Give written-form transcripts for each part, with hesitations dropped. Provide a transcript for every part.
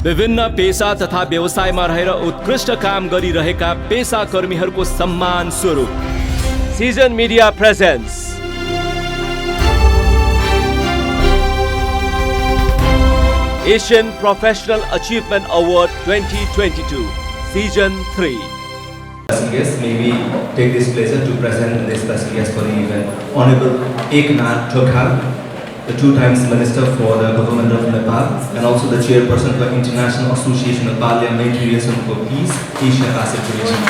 विभिन्न पेशा तथा व्यवसायमा रहेर उत्कृष्ट काम गरिरहेका पेशाकर्मीहरूको सम्मान स्वरूप season media presents Asian Professional Achievement Award 2022 Season 3. Special guest, may we take this pleasure to present the special guest for the event, Honorable Eknath Chokhar, the two-time Minister for the Government of Nepal and also the Chairperson for International Association of Parliamentarians for Peace, Asia Pacific region.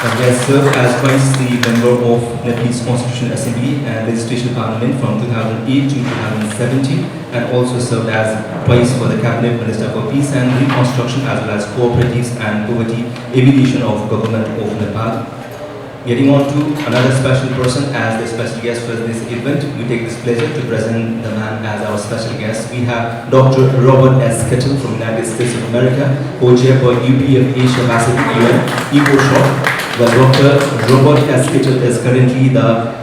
He has served as twice the member of Nepalese Constitutional Assembly and Legislative Parliament from 2008 to 2017 and also served as twice for the Cabinet Minister for Peace and Reconstruction as well as Cooperatives and Poverty Alleviation of Government of Nepal. Getting on to another special person as the special guest for this event, we take this pleasure to present the man as our special guest. We have Dr. Robert S. Kittle from the United States of America, co-chair for UPF Asia Pacific UN, EcoShop. Well, Dr. Robert S. Kittle is currently the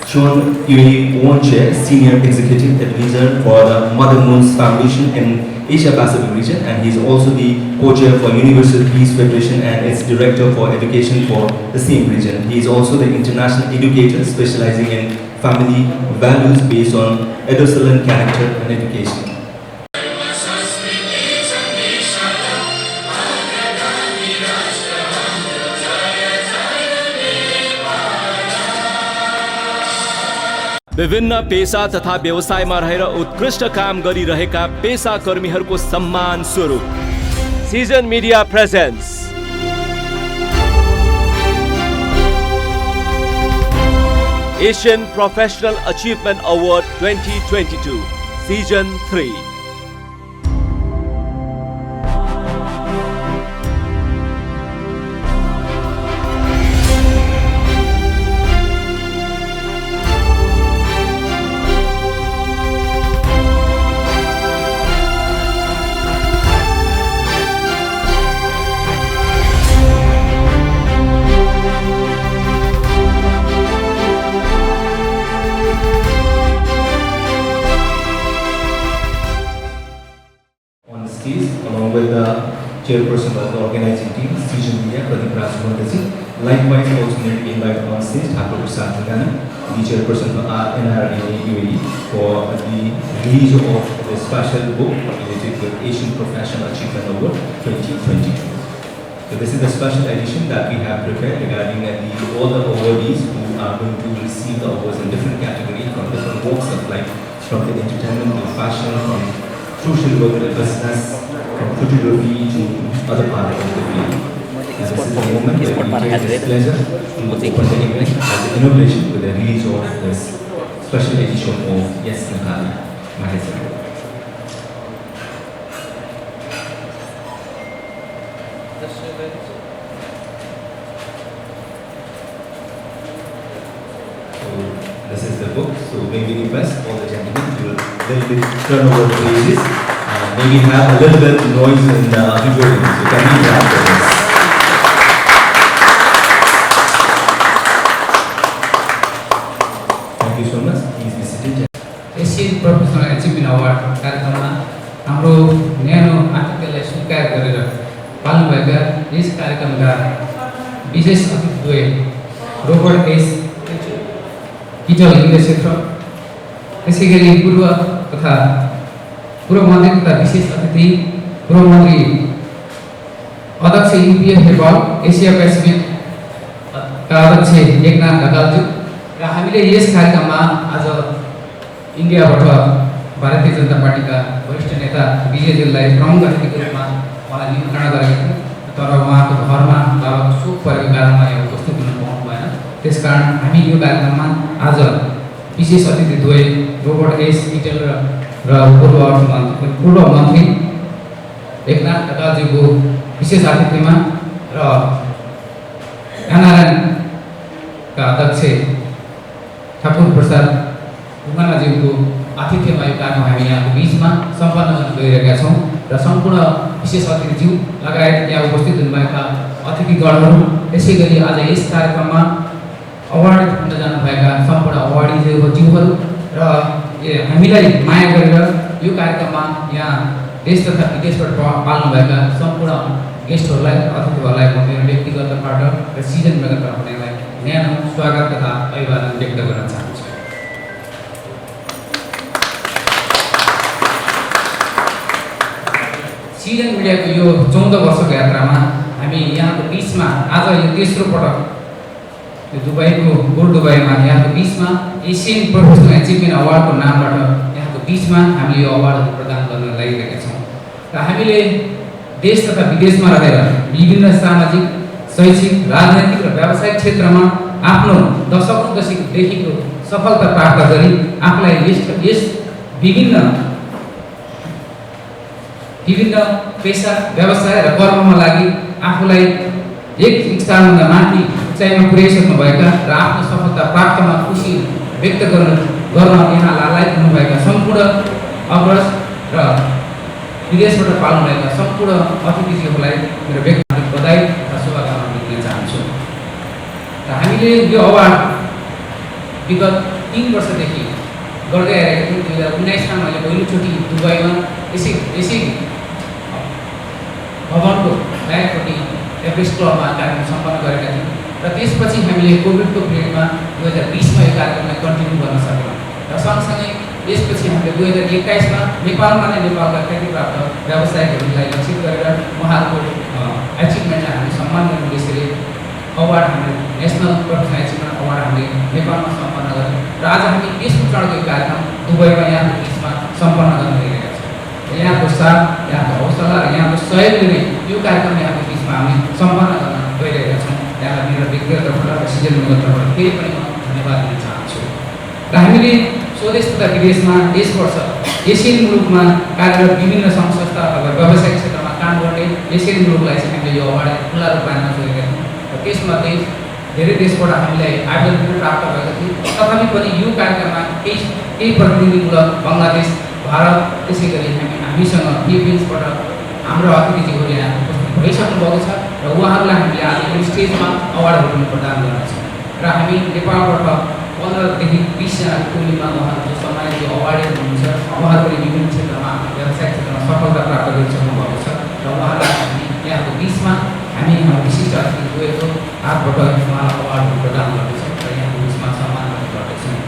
Chon Yui Chair, Senior Executive Advisor for the Mother Moon's Foundation in Asia Pacific region, and he is also the co-chair for Universal Peace Federation and its director for education for the same region. He is also the international educator specializing in family values based on adolescent character and education. विभिन्न पेशा तथा व्यवसायमा रहेर उत्कृष्ट काम गरिरहेका पेशाकर्मीहरूको सम्मान स्वरूप season media presents Asian Professional Achievement Award 2022 Season 3. Along with the chairperson of the organizing team, Season Media, Pradeep Rajkumar. Likewise, also need to invite on stage Thakur Prasad Thagani, the chairperson of NRA UAE, for the release of the special book related with Asian Professional Achievement Award 2022. So this is the special edition that we have prepared regarding all the awardees who are going to receive the awards in different categories from different walks of life, from the entertainment to fashion, from social work and business, from photography to other parts of the field. This is the moment where we take this pleasure to open the event as the inauguration with the release of this special edition of Yes Nepali magazine. So this is the book. So may we request all the gentlemen to little bit turn over the pages. Maybe have a little bit of noise in the auditorium, so can we have this? Thank you so much. Please be seated. Asian Professional Achievement Award कार्यक्रममा हाम्रो न्यानो आतिथ्यलाई स्वीकार गरेर पाल्नुभएका yes कार्यक्रमका विशेष अतिथिद्वय Robert S kettle निर्देशक त्यसैगरी पूर्व मन्त्री तथा विशेष अतिथि पूर्व मन्त्री अध्यक्ष युपिएफ नेपाल एसिया पेसिफिक का अध्यक्ष एकनाथ ढकालज्यू र हामीले यस कार्यक्रममा आज इन्डियाबाट भारतीय जनता पार्टीका वरिष्ठ नेता विजयज्यूलाई प्रमुख अतिथिको रूपमा उहाँलाई निमन्त्रणा गरेका थियौँ, तर उहाँको घरमा बाबाको शोक परेको कारणमा यहाँ उपस्थित हुन पाउनु भएन। त्यसकारण हामी यो कार्यक्रममा आज विशेष अतिथिद्वय रोबर्ट एस किटल र पूर्व मन्त्री एकनाथ ढकालज्यूको विशेष आतिथ्यमा र एनआरएनका अध्यक्ष ठाकुर प्रसाद ढुङ्गानाज्यूको आतिथ्यमा यो कार्यक्रम हामी यहाँको बिचमा सम्पन्न गर्न गइरहेका छौँ र सम्पूर्ण विशेष अतिथिज्यू लगायत यहाँ उपस्थित हुनुभएका अतिथिगणहरू, त्यसै गरी आज यस कार्यक्रममा अवार्ड हुन जानुभएका सम्पूर्ण अवार्डीज्यूहरू र हामीलाई माया गरेर यो कार्यक्रममा यहाँ देश तथा विदेशबाट पाल्नुभएका सम्पूर्ण गेस्टहरूलाई अतिथिहरूलाई म मेरो व्यक्तिगत तर्फबाट र सिजन मेगाको तर्फबाट न्यानो स्वागत तथा अभिवादन व्यक्त गर्न चाहन्छु। सिजन मिडियाको यो 14 वर्षको यात्रामा हामी यहाँको बिचमा आज यो तेस्रो पटक यो दुबईमा यहाँको बिचमा एसियन प्रोफेसनल एचिभमेन्ट अवार्डको नामबाट यहाँको बिचमा हामीले यो अवार्डहरू प्रदान गर्न लागिरहेका छौँ र हामीले देश तथा विदेशमा रहेर विभिन्न सामाजिक, शैक्षिक, राजनैतिक र व्यावसायिक क्षेत्रमा आफ्नो दशकौँदेखिको सफलता प्राप्त गरी आफूलाई यस विभिन्न पेसा, व्यवसाय र कर्ममा लागि आफूलाई एक स्थानभन्दा माथि उचाइमा पुर्याइसक्नुभएका र आफ्नो सफलता प्राप्तमा खुसी व्यक्त गर्न यहाँ लालायत हुनुभएका सम्पूर्ण अग्रज र विदेशबाट पाल्नुभएका सम्पूर्ण अतिथिज्यूहरूलाई मेरो व्यक्तिगत बधाई र शुभकामना दिन चाहन्छु। र हामीले यो अवार्ड विगत 3 वर्षदेखि गर्दै आइरहेका थियौँ। 2019मा मैले पहिलोचोटि दुबईमा यसै भवनको बाहिरपट्टि एभरेस्ट क्लबमा कार्यक्रम सम्पन्न गरेका थियौँ र त्यसपछि हामीले कोभिडको पिरियडमा 2020मा यो कार्यक्रमलाई कन्टिन्यू गर्न सकेनौँ र सँगसँगै यसपछि हामीले 2021मा नेपालमा नै नेपालका ख्यातिप्राप्त व्यवसायिकहरूलाई लक्षित गरेर उहाँहरूको एचिभमेन्टलाई हामी सम्मान गर्ने उद्देश्यले अवार्ड हामीले नेसनल प्रोफेसनल एचिभमेन्ट अवार्ड हामीले नेपालमा सम्पन्न गऱ्यौँ र आज हामी तेस्रो चरणको यो कार्यक्रम दुबईमा यहाँको बिचमा सम्पन्न गर्न गइरहेका छौँ। यहाँको साथ, यहाँको हौसला र यहाँको सहयोगले नै यो कार्यक्रम यहाँको बिचमा हामी सम्पन्न गर्न गइरहेका छौँ। यहाँलाई मेरो व्यक्तिगत तर्फबाट र सिजन मेगाको तर्फबाट फेरि पनि म धन्यवाद दिन चाहन्छु। र हामीले स्वदेश तथा विदेशमा यस वर्ष एसियन मुलुकमा कार्यरत विभिन्न सङ्घ संस्था अथवा व्यावसायिक क्षेत्रमा काम गर्ने एसियन मुलुकलाई चाहिँ हामीले यो अवार्ड खुला रूपमा छोडेका थियौँ र त्यसमध्ये धेरै देशबाट हामीलाई आवेदन पनि प्राप्त भएको थियो। तथापि पनि यो कार्यक्रममा केही प्रतिनिधिमूलक बङ्गलादेश, भारत, त्यसै गरी हामीसँग फिलिपिन्सबाट हाम्रो अतिथिज्यूहरू यहाँ उपस्थित भइसक्नु भएको छ र उहाँहरूलाई हामीले आज यो स्टेजमा अवार्डहरू पनि प्रदान गर्न छौँ र हामी नेपालबाट 15देखि 20 जना टोलीमा उहाँहरू जो सम्मानित जो अवार्डहरू हुनुहुन्छ उहाँहरू पनि विभिन्न क्षेत्रमा व्यावसायिक क्षेत्रमा सफलता प्राप्त गरिसक्नु भएको छ र उहाँलाई हामी यहाँको बिचमा हामी हाम्रो विशिष्ट अतिथि गएको हातबाट उहाँलाई अवार्डहरू प्रदान गर्दैछौँ र यहाँको बिचमा सम्मान गर्दैछौँ।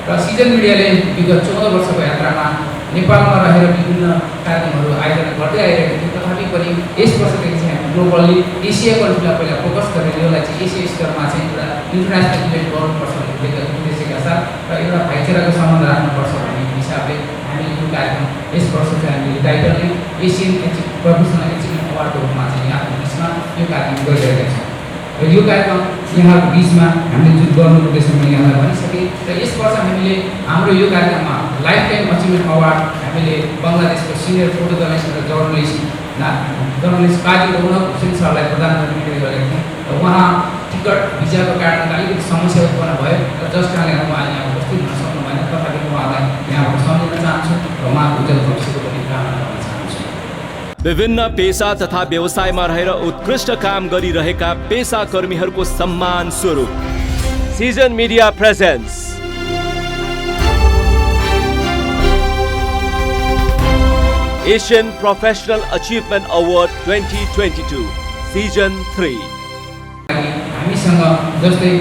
र सिजन मिडियाले विगत 14 वर्षको यात्रामा नेपालमा रहेर विभिन्न कार्यक्रमहरू आयोजना गर्दै आइरहेको थियो। तथापि पनि यस वर्षदेखि चाहिँ हामी ग्लोबल्ली एसिया कन्ट्रीलाई पहिला फोकस गरेर यसलाई चाहिँ एसिया स्तरमा चाहिँ एउटा इन्टरनेसनल इभेन्ट गर्नुपर्छ भन्ने उद्देश्यका साथ र एउटा भाइचाराको सम्बन्ध राख्नुपर्छ भन्ने हिसाबले हामीले यो कार्यक्रम यस वर्ष चाहिँ हामीले टाइटलले एसियन प्रोफेसनल एचिभमेन्ट अवार्डको रूपमा चाहिँ यहाँको बिचमा यो कार्यक्रम गरिरहेका छौँ र यो कार्यक्रम यहाँको बिचमा हामीले जुन गर्नु उद्देश्य मैले यहाँलाई भनिसकेँ र यस वर्ष हामीले हाम्रो यो कार्यक्रममा लाइफ टाइम अचिभमेन्ट अवार्ड हामीले बङ्गलादेशको सिनियर फोटो जर्नलिस्ट काजी रौनक हुसैन सरलाई प्रदान गर्ने निर्णय गरेका थियौँ र उहाँ टिकट भिजाको कारणले अलिकति समस्या उत्पन्न भयो र जस कारणले उहाँ यहाँ उपस्थित हुन सक्नु भएन। तथापि उहाँलाई यहाँबाट सम्झिन चाहन्छु र उहाँको उज्जवल भविष्यको पनि कामना गर्न चाहन्छु। विभिन्न पेसा तथा व्यवसायमा रहेर उत्कृष्ट काम गरिरहेका पेसाकर्मीहरूको सम्मान स्वरूप season media presents Asian Professional Achievement Award 2022 Season 3। हामीसँग जस्तै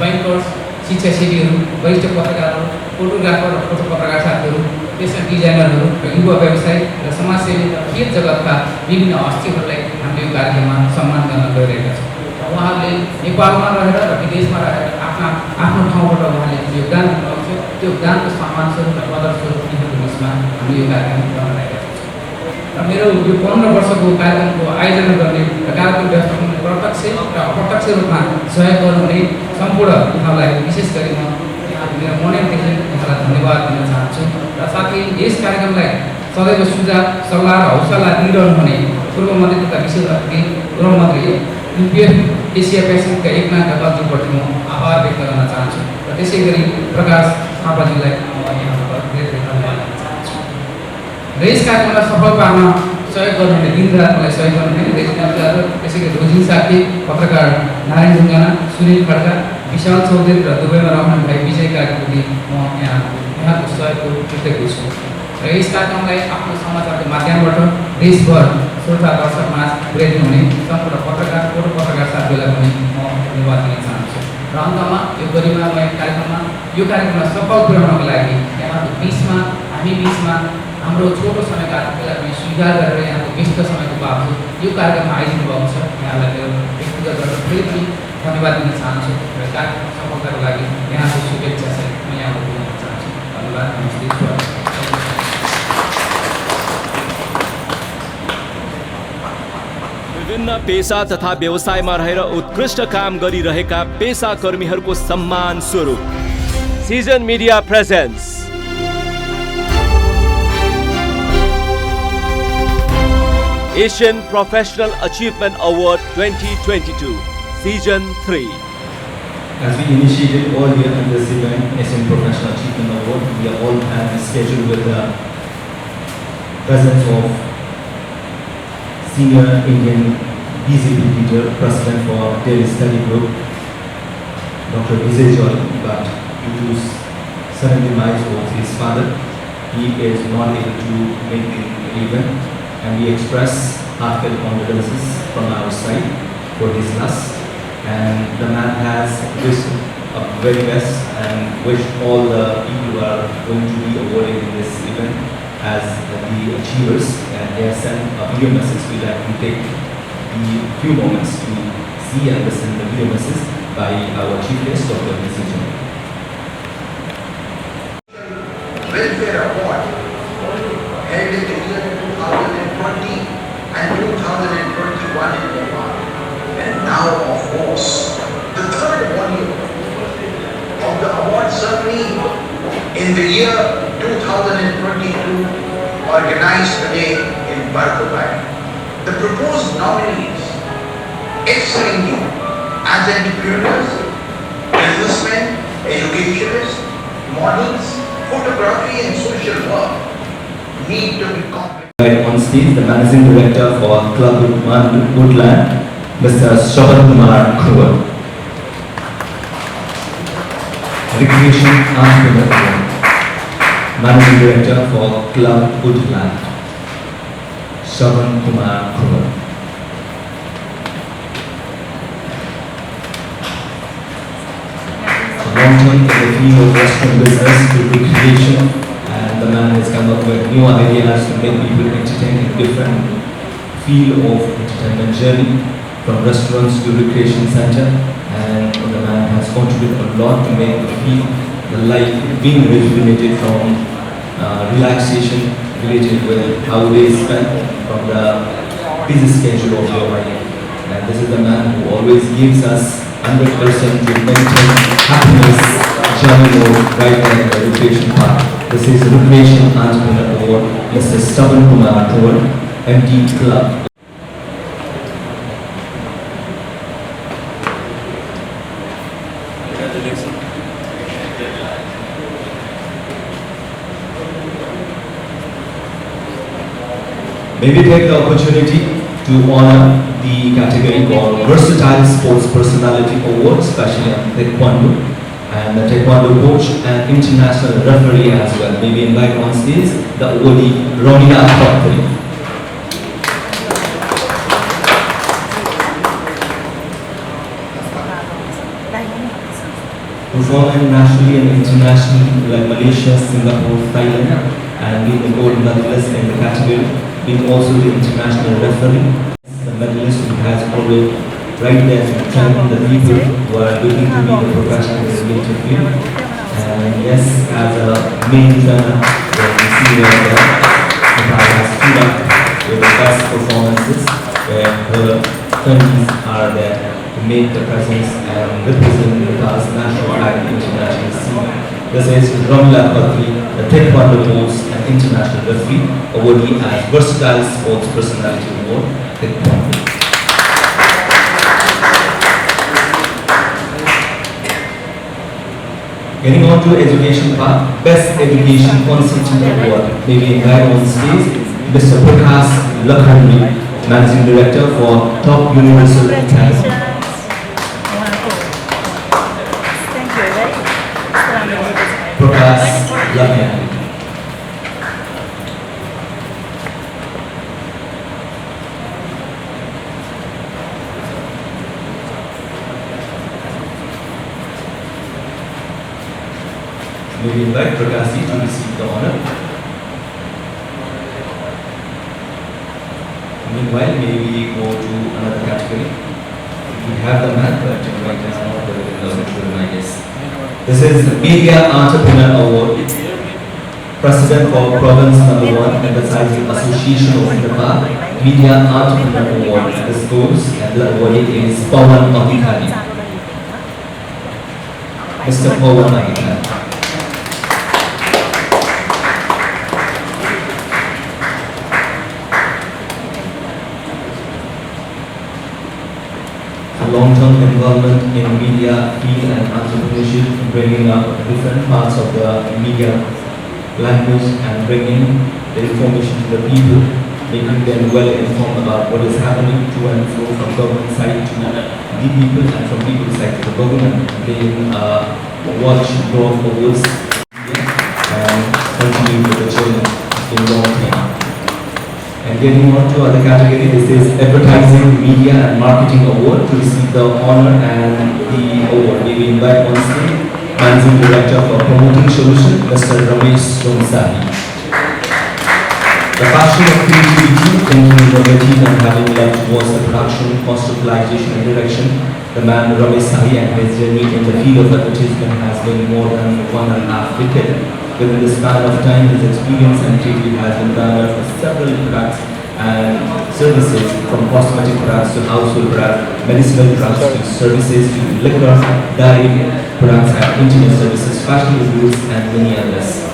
बैंकर्स, शिक्षासेवीहरू, वरिष्ठ पत्रकारहरू, फोटोग्राफर र फोटो पत्रकार साथीहरू, फेसन डिजाइनरहरू र युवा व्यवसायी र समाजसेवी र खेल जगतका विभिन्न हस्तीहरूलाई हामीले यो कार्यक्रममा सम्मान गर्न गइरहेका छौँ। उहाँहरूले नेपालमा रहेर र विदेशमा रहेर आफ्नो ठाउँबाट उहाँले योगदान दिनुभएको छ। त्यो योगदानको सम्मान स्वरूप र कदर स्वरूप यहाँको बिचमा हामीले यो कार्यक्रम गर्न लागेका छौँ। र मेरो यो 15 वर्षको कार्यक्रमको आयोजना गर्ने र कार्यक्रम व्यवस्थापन प्रत्यक्ष र अप्रत्यक्ष रूपमा सहयोग गर्नुहुने सम्पूर्ण यहाँलाई विशेष गरी म मेरो मनैदेखि यहाँलाई धन्यवाद दिन चाहन्छु र साथै यस कार्यक्रमलाई सदैव सुझाव, सल्लाह र हौसला दिइरहनुहुने पूर्व मन्त्री तथा विशेष अतिथि गृहमन्त्री युपिएफ एसिया पेसिफिकका एकनाथ ढकालज्यूप्रति म आभार व्यक्त गर्न चाहन्छु र त्यसै गरी प्रकाश थापाज्यूलाई म यहाँबाट धेरै धन्यवाद दिन चाहन्छु। र यस कार्यक्रमलाई सफल पार्न सहयोग गर्नुहुने दिनरात मलाई सहयोग गर्नुहुने रेजिडेन्टहरू, त्यसै गरी रोजिन साथी, पत्रकार नारायण ढुङ्गाना, सुनिल खड्का, विशाल चौधरी र दुबईमा रहने भाइ विजय कार्कीप्रति म यहाँको सहयोगको कृतज्ञ छु। र यस कार्यक्रमलाई आफ्नो समाचारको माध्यमबाट देशभर श्रोता दर्शकमा पुर्याइदिनु हुने सम्पूर्ण पत्रकार फोटो पत्रकार साथीहरूलाई पनि म धन्यवाद दिन चाहन्छु। र अन्तमा यो गरिमामय कार्यक्रमलाई सफल पुर्याउनको लागि यहाँको बिचमा हामी बिचमा हाम्रो छोटो समयको आतिथ्यलाई पनि स्वीकार गरेर यहाँको व्यस्त समयको बावजुद यो कार्यक्रममा आइदिनु भएको छ। यहाँलाई मेरो व्यक्तिगत गरेर फेरि पनि धन्यवाद दिन चाहन्छु र कार्यक्रम सफलताको लागि यहाँको शुभेच्छा सहित म यहाँको दिन चाहन्छु। धन्यवाद। नमस्ते। विभिन्न पेशा तथा व्यवसायमा रहेर उत्कृष्ट काम गरिरहेका पेशाकर्मीहरूको सम्मान स्वरूप season media presents Asian Professional Achievement Award 2022 Season 3. As we initiated earlier in this event, Asian Professional Achievement Award, we are all having scheduled with the presence of Senior Indian BJP leader, President for Daily Study Group, Dr. Vijay Joy, but due to sudden demise of his father, he is not able to make the event, and we express heartfelt condolences from our side for his loss. And the man has wished a very best and wished all the people who are going to be awarded in this event as the achievers, and they have sent a video message. We'd like to take the few moments to see and listen to the video message by our chief guest, Dr. Vijay Joy. Welfare Award held in the year 2020 and 2021 in Nepal, and now of course the third volume of the award ceremony in the year 2022 organized today in Barkobai. The proposed nominees excelling you as entrepreneurs, businessmen, educationists, models, photography and social work need to be complimented. On stage, the Managing Director for Club Woodland, Mr. Shravan Kumar Kruger. Recreation Entrepreneur, Managing Director for Club Woodland, Shravan Kumar Kruger. Long-term in the field of restaurant business to recreation, and the man has come up with new ideas to make people entertain in different field of entertainment journey, from restaurants to recreation center, and the man has contributed a lot to make the feel the life being rejuvenated from relaxation related with how they spend from the busy schedule of your life. And this is the man who always gives us 100% to maintain happiness journey of right there in the recreation part. This is Recreation Entrepreneur Award, Mr. Shravan Kumar Kruger, MD Club. May we take the opportunity to honor the category called Versatile Sports Personality Award, especially in Taekwondo, and the Taekwondo coach and international referee as well. May we invite on stage the awardee Ronia Khatri. Performing nationally and internationally like Malaysia, Singapore, Thailand, and being the gold medalist in the category, being also the international referee. The medalist who has always right there to train the people who are looking to be the professional in the related field. And yes, as a main trainer, we see where Nepal has stood up with the best performances, where her countries are there to make the presence and represent Nepal's national flag in international scene. This is Ramila Khatri, the Taekwondo coach and international referee, awardee as Versatile Sports Personality Award, Taekwondo. Getting on to education part, Best Education Consultant Award. May we invite on stage Mr. Prakash Lakhandri, Managing Director for Top Universal Academy. Prakash Lakhandri. May we invite Prakasi to receive the honor. Meanwhile, may we go to another category. We have the man, but right now not the I guess. This is the Media Entrepreneur Award. President for Province Number 1, emphasizing Association of Nepal Media Entrepreneur Award. This goes, and the awardee is Pawan Adhikari. Mr. Pawan Adhikari. Long-term involvement in media field and entrepreneurship, bringing up different parts of the media language and bringing the information to the people, making them well informed about what is happening to and fro from government side to the people and from people's side to the government. They watch growth awards and continue with the challenge in long term. And getting on to other category, this is Advertising, Media and Marketing Award. To receive the honor and the award, we invite on stage Managing Director for Promoting Solution, Mr. Ramesh Romsahi. The passion of creativity, thinking innovative and having love towards the production, conceptualization and direction, the man Ramesh Sahi and his journey in the field of advertisement has been more than 1.5 decades. Within the span of time, his experience and creativity has been garnered for several products and services, from cosmetic products to household products, medicinal products to services to liquor, dairy products and internet services, fashion reviews and many others.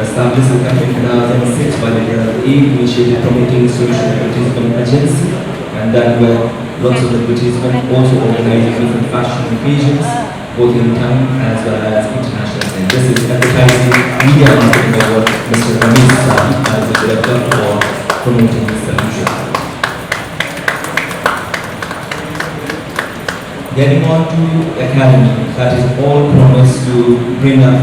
Established in 2006 by the aid initiative promoting social advertisement agency, and then where lots of advertisement also organizing different fashion occasions, both in town as well as international. And this is Advertising, Media and Marketing Award, Mr. Ramesh Sahi, as the Director for Promoting this solution. Getting on to Academy, that is all promised to bring up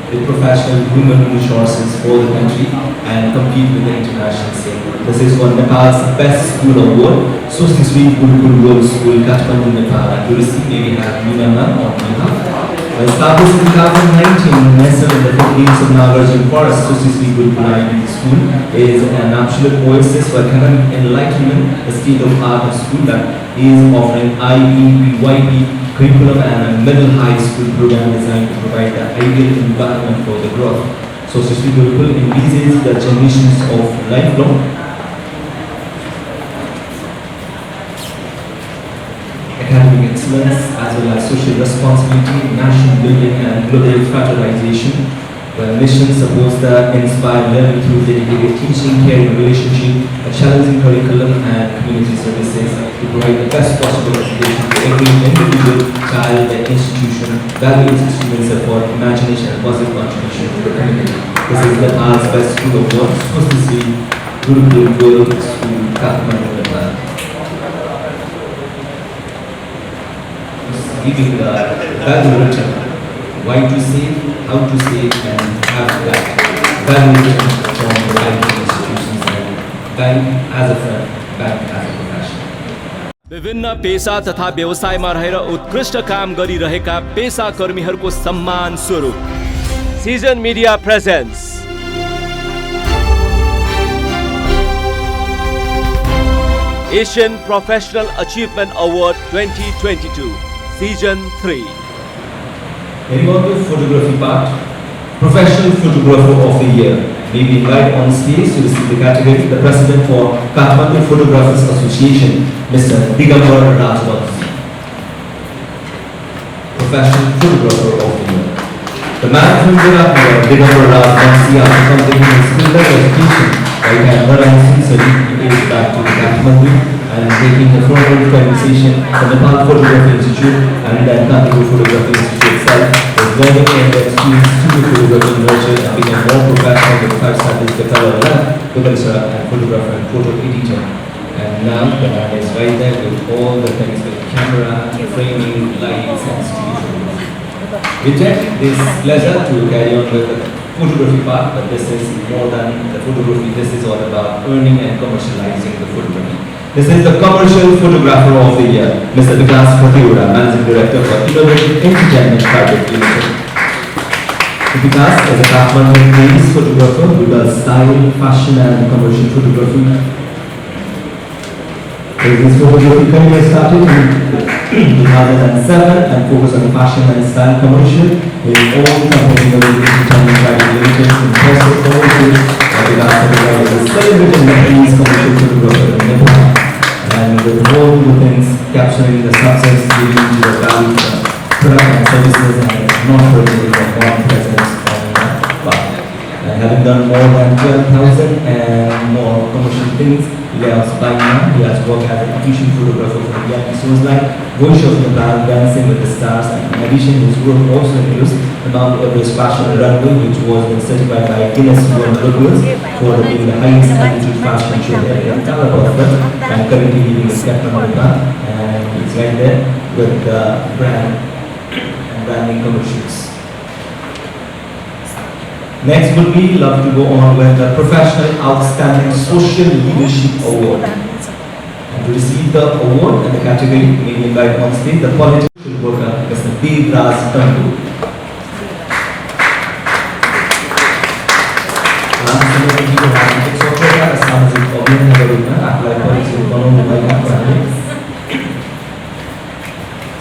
the professional human resources for the country and compete with the international scene. This is for Nepal's Best School Award, Susri Gurukul Girls School, Kathmandu, Nepal. And to receive, we have Meena Ma'am on behalf. Established in 2019, nestled in the footprints of Nagarjun Forest, Susri Gurukul School is an absolute oasis for academic enlightenment, a state-of-art school that is offering IEP, curriculum and a middle high school program designed to provide the ideal environment for the growth. So Susri Gurukul envisages the generations of lifelong academic excellence as well as social responsibility, national building and global fraternization. The mission supports the inspired learning through dedicated teaching, caring relationship, a challenging curriculum and community services to provide the best possible education to every individual, child and institution, values students' support, imagination and positive contribution to the community. This is the Nepal's Best School of Work, Susri Gurukul Girls School, Kathmandu, Nepal. Giving the value written, why to save, how to save, and have that value written from the banking institutions and bank as a friend, bank as a professional. विभिन्न पेशा तथा व्यवसायमा रहेर उत्कृष्ट काम गरिरहेका पेशाकर्मीहरूको सम्मान स्वरूप season media presents Asian Professional Achievement Award 2022 Season 3. Getting on to photography part, Professional Photographer of the Year. May we invite on stage to receive the category the President for Kathmandu Photographers Association, Mr. Digambar Rajwans. Professional Photographer of the Year. The man from Digambar Rajwans, after completing his school education, right at Narayan Singh, he is back to Kathmandu and taking the front-row conversation from the Nepal Photography Institute and then Kathmandu Photography Institute itself. Was learning and experience studio photography nurtured and became more professional with 5 studies the fellow photographer and photographer and photo editor. And now the man is right there with all the things with camera, framing, lights and studio photography. We take this pleasure to carry on with the photography part, but this is more than the photography. This is all about earning and commercializing the photography. This is the Commercial Photographer of the Year, Mr. Vikas Khatiura, Managing Director for Innovative Entertainment Private Limited. Vikas is a Kathmandu-based photographer who does style, fashion and commercial photography. His photography career started in 2007 and focused on fashion and style commercial. His own company Private Limited in process commercial. Vikas is a celebrated Nepalese commercial photographer in Nepal. And with all the things capturing the success leading to the value of product and services and not forgetting the modern presence on the market. And having done more than 12,000 and more commercial things, he has worked as an official photographer for the reality shows like Voice of Nepal, Dancing with the Stars, and in addition his work also includes the Mount Everest Fashion Runway, which was certified by Guinness World Records for being the highest altitude fashion show in Calabasas, and currently living in Kathmandu, and it's right there with the brand and branding commercials. Next would be love to go on with the Professional Outstanding Social Leadership Award. And to receive the award in the category, we invite on stage the political worker, Mr. Devraj Tandu.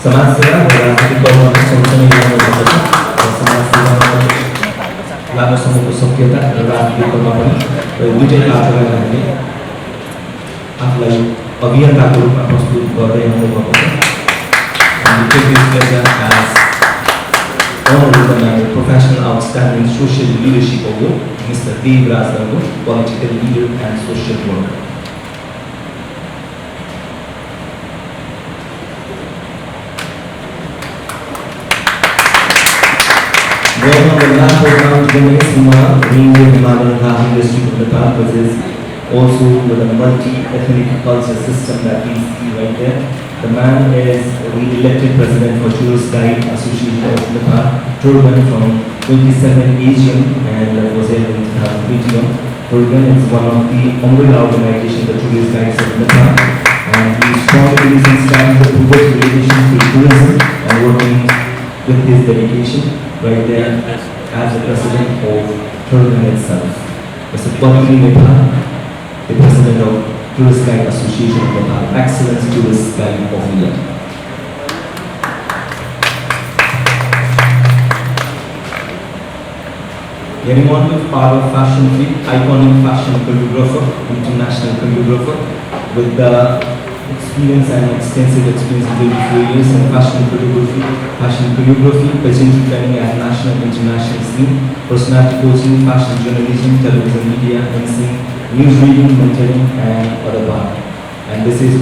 समाज सेवा र राजनीतिक कर्ममा सँगसँगै ल्याउनुपर्छ र समाज सेवामा लामो समयको सक्रियता र राजनीतिक कर्म पनि र दुईटै पाटोलाई हामीले आफूलाई अभियन्ताको रूपमा प्रस्तुत गर्दै आउनुभएको छ। And we take this pleasure as honorable Professional Outstanding Social Leadership Award, Mr. Devraj Tandu, political leader and social worker. Going on the last program, Ganesh Kumar, Ranger Himalayan Rafting District of Nepal, which is also with a multi-ethnic culture system that we see right there. The man is the elected president for Tourist Guide Association of Nepal, Turban from 27 Asian and was held in 2021. Turban is one of the umbrella organizations, the Tourist Guides of Nepal, and he strongly believes in standing the towards relations with tourism and working with his dedication right there as the president of Turban itself. Mr. Bhakti Nepal, the president of Tourist Guide Association of Nepal, excellent tourist guide of the year. Getting on with part of Fashion Week, iconic fashion choreographer, international choreographer, with the experience and extensive experience in 24 years in fashion choreography, pageantry training at national and international scene, personality coaching, fashion journalism, television media, dancing, news reading, mentoring, and other part. And this is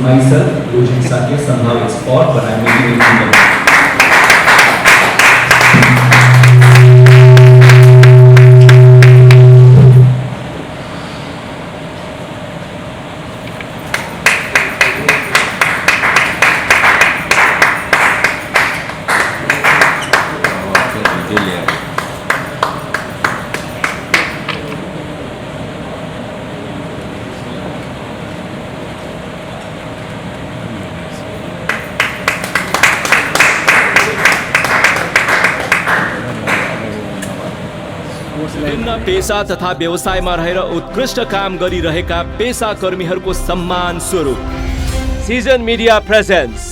myself, Rojin Satya. Somehow it's odd, but I'm making it bigger. विभिन्न पेशा तथा व्यवसायमा रहेर उत्कृष्ट काम गरिरहेका पेशा कर्मीहरूको सम्मान स्वरूप season media presents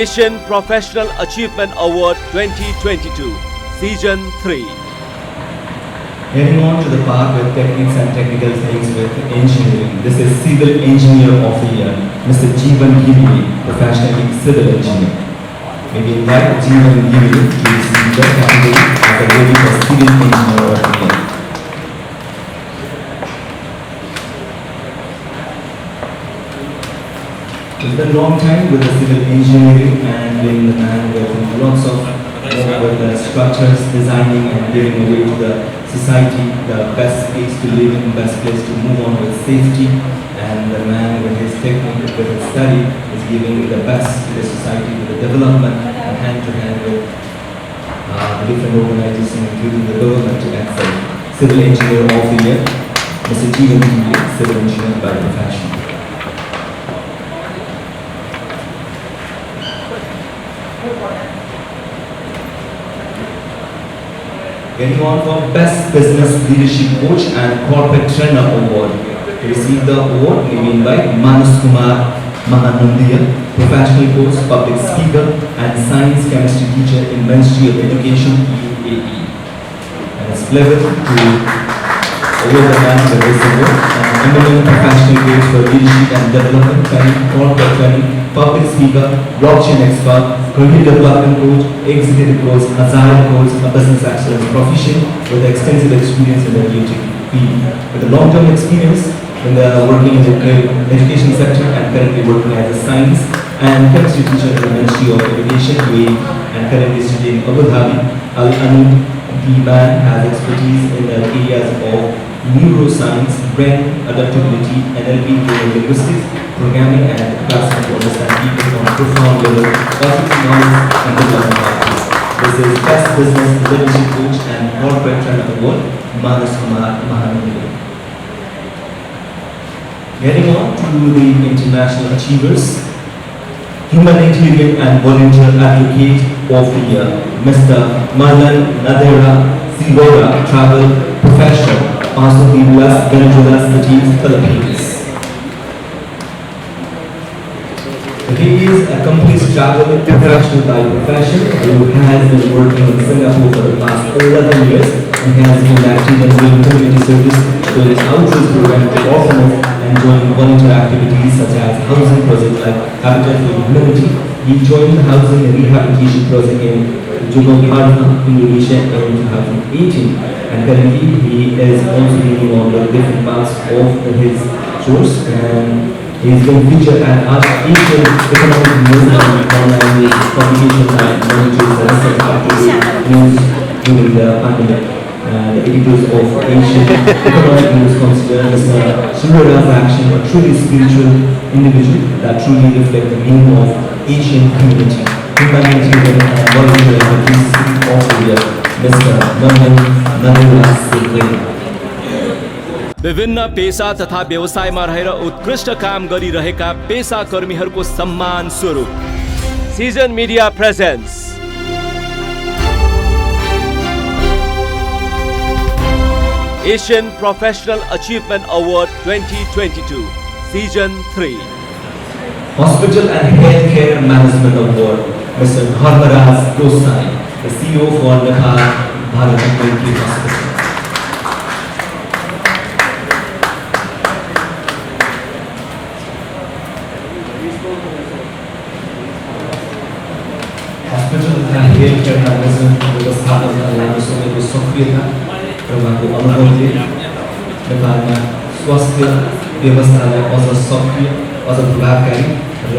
Asian professional achievement award 2022 Season 3. Heading on to the part with techniques and technical things with engineering. This is Civil Engineer of the Year, Mr. Jeevan Giri, professionally civil engineer. May we invite Jeevan Giri to receive the category as a lady for Civil Engineer of the Year. It's been a long time with the civil engineering and being the man with lots of work with the structures, designing and giving away to the society the best place to live in, best place to move on with safety, and the man with his technique, with his study, is giving the best to the society with the development and hand to hand with the different organizations including the government to excel. Civil Engineer of the Year, Mr. Jeevan Giri, Civil Engineer by profession. Getting on for Best Business Leadership Coach and Corporate Trainer Award. To receive the award, we invite Manas Kumar Mahanandiya, professional coach, public speaker, and science chemistry teacher in Ministry of Education, UAE. And it's pleasure to award the man with this award, an eminent professional coach for leadership and development training, corporate training, public speaker, blockchain expert, career development coach, executive coach, agile coach, a business excellence proficient with extensive experience in the leadership field. With a long-term experience in the working in the education sector and currently working as a science and chemistry teacher in the Ministry of Education, UAE, and currently studying in Abu Dhabi. Al-Anu, the man has expertise in the areas of neuroscience, brain adaptability, NLP, linguistics, programming, and capacity to understand people on a profound level, positive knowledge and development practice. This is Best Business Leadership Coach and Corporate Trainer Award, Manas Kumar Mahanandiya. Getting on to the international achievers, humanitarian and volunteer advocate of the year, Mr. Marlan Nadera Silvera, travel professional, past of the US, Venezuela, Cities, Philippines. He is a complete travel professional by profession who has been working in Singapore for the past 11 years and has been active in doing community service, doing outreach programs to orphanages and joining volunteer activities such as housing projects like Habitat for Humanity. He joined the housing and rehabilitation project in Yogyakarta, Indonesia in 2018, and currently he is also dealing on the different parts of his course, and he is being featured at Asian Economic News and online news publications and monitors and research news during the pandemic. The editors of Asian Economic News consider Mr. Surya's action a truly spiritual individual that truly reflects the meaning of Asian community. Humanitarian and volunteer advocacy of the year, Mr. Marlan Nadera Silvera. विभिन्न पेशा तथा व्यवसायमा रहेर उत्कृष्ट काम गरिरहेका पेशा कर्मीहरूको सम्मान स्वरूप season media presents Asian Professional Achievement Award 2022 Season 3 Hospital and Healthcare Management Award, Mr. Dharmaraj Gosai, the CEO for Nepal Bharat Military Hospital. Hospital and Healthcare Management व्यवस्थापन गर्ने सबैको सक्रियता र उहाँको अनुभवले नेपालमा स्वास्थ्य व्यवस्थालाई अझ सक्रिय, अझ प्रभावकारी र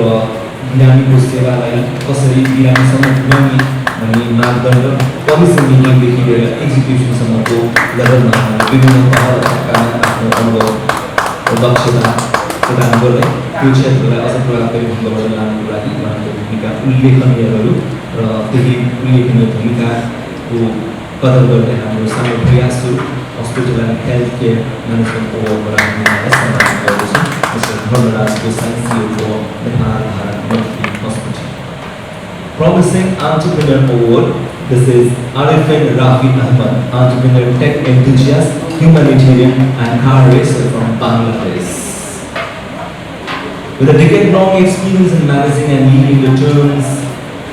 बिरामीको सेवालाई कसरी बिरामीसम्म पुर्याउने भन्ने मापदण्ड पलिसीदेखि लिएर एक्जिक्युसनसम्मको लेभलमा विभिन्न तहहरूमा आफ्नो अनुभव र दक्षता प्रदान गर्दै त्यो क्षेत्रलाई अझ प्रभावकारी ढङ्गबाट लानुको लागि उहाँको भूमिका उल्लेखनीय रह्यो र त्यही उल्लेखनीय भूमिकाको कदर गर्ने हाम्रो सानो प्रयासहरू hospital and health care management अवार्डबाट हामीलाई सम्मान गर्दछौँ mister Dharmaraj Gosai CEO for Nepal Bharat Military Hospital. Promising Entrepreneur Award. This is Arifin Rafi Ahmad, entrepreneur, tech enthusiast, humanitarian and car racer from Bangladesh. With a decade-long experience in managing and leading returns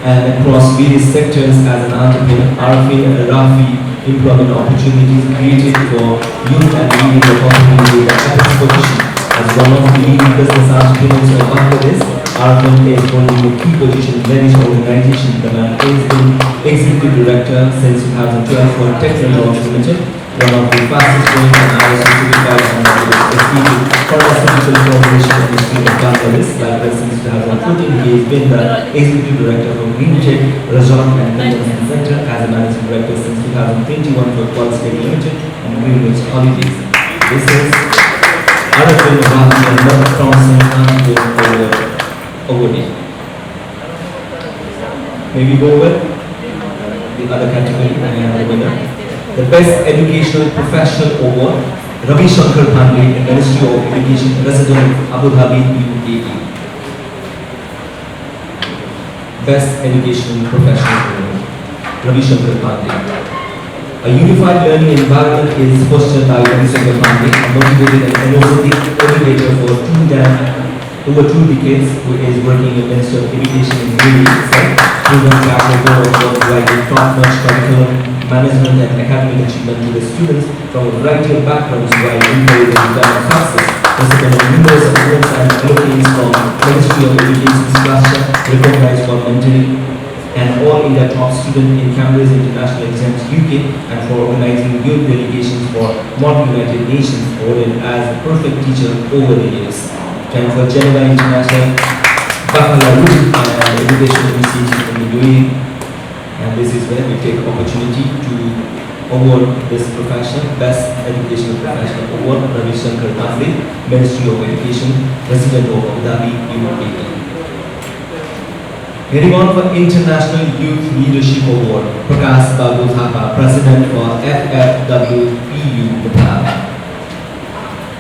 and across various sectors as an entrepreneur, Arifin Rafi employment opportunities created for youth and leading the company with the highest position as one of the leading business entrepreneurs of Bangladesh. Arifin is holding a key position in various organizations. The man has been executive director since 2012 for Technology Limited, one of the fastest growing and ISO certified and prestigious pharmaceutical corporation industry of Bangladesh. Like since 2014, he has been the executive director for Green Tech Resort and Convention Center, as a managing director since 2021 for Quality State Limited and Greenwich Holidays. This is Arifin Rafi and Love Promising Entrepreneur Awardee. May we go with the other category and the winner. The Best Educational Professional Award, Ravi Shankar Pandey, Ministry of Education, Resident, Abu Dhabi, UAE. Best Educational Professional Award, Ravi Shankar Pandey. A unified learning environment is fostered by every single family, a motivated and energetic educator for over 2 decades who is working in Ministry of Education in Delhi itself, proven track record of providing top-notch curriculum, management and academic achievement to the students from a variety of backgrounds while encouraging development success. Recipient of numerous awards and accolades from Ministry of Education's cluster, recognized for mentoring and all India top student in Cambridge International Exams UK and for organizing youth delegations for Modern United Nations, awarded as a perfect teacher over the years. And for Geneva International Baccalaureate and Education Initiative in the UAE. And this is where we take opportunity to award this profession, Best Educational Professional Award, Ravi Shankar Nandi, Ministry of Education, President of Abu Dhabi, UAE. Heading on for International Youth Leadership Award, Prakash Babu Thapa, President for FFWPU Nepal.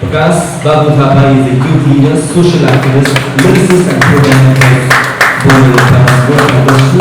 Prakash Babu Thapa is a youth leader, social activist, lyricist and program host, born in Nepal's work industry.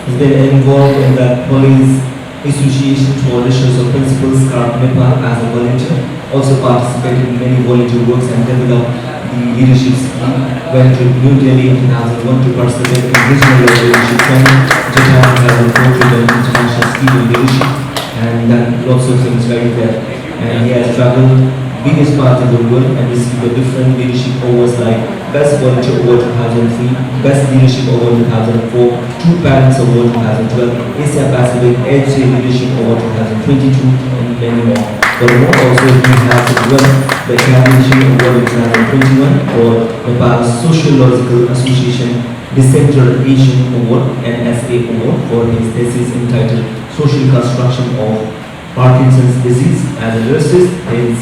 He's been involved in the Police Association for Issues of Principles, Carp Nepal as a volunteer. Also participated in many volunteer works and developed the leadership skill. Went to New Delhi in 2001 to participate in regional leadership training. Japan has a program international skill in leadership and done lots of things very well. And he has traveled biggest parts of the world and received the different leadership awards like Best Volunteer Award 2003, Best Leadership Award 2004, Two Parents Award 2012, Asia Pacific EDGE Leadership Award 2022, and many more. Furthermore, also he has won the Academy Award in 2021 for Nepal's Sociological Association Decenter Asian Award NSA Award for his thesis entitled Social Construction of Parkinson's Disease. As a lyricist, he is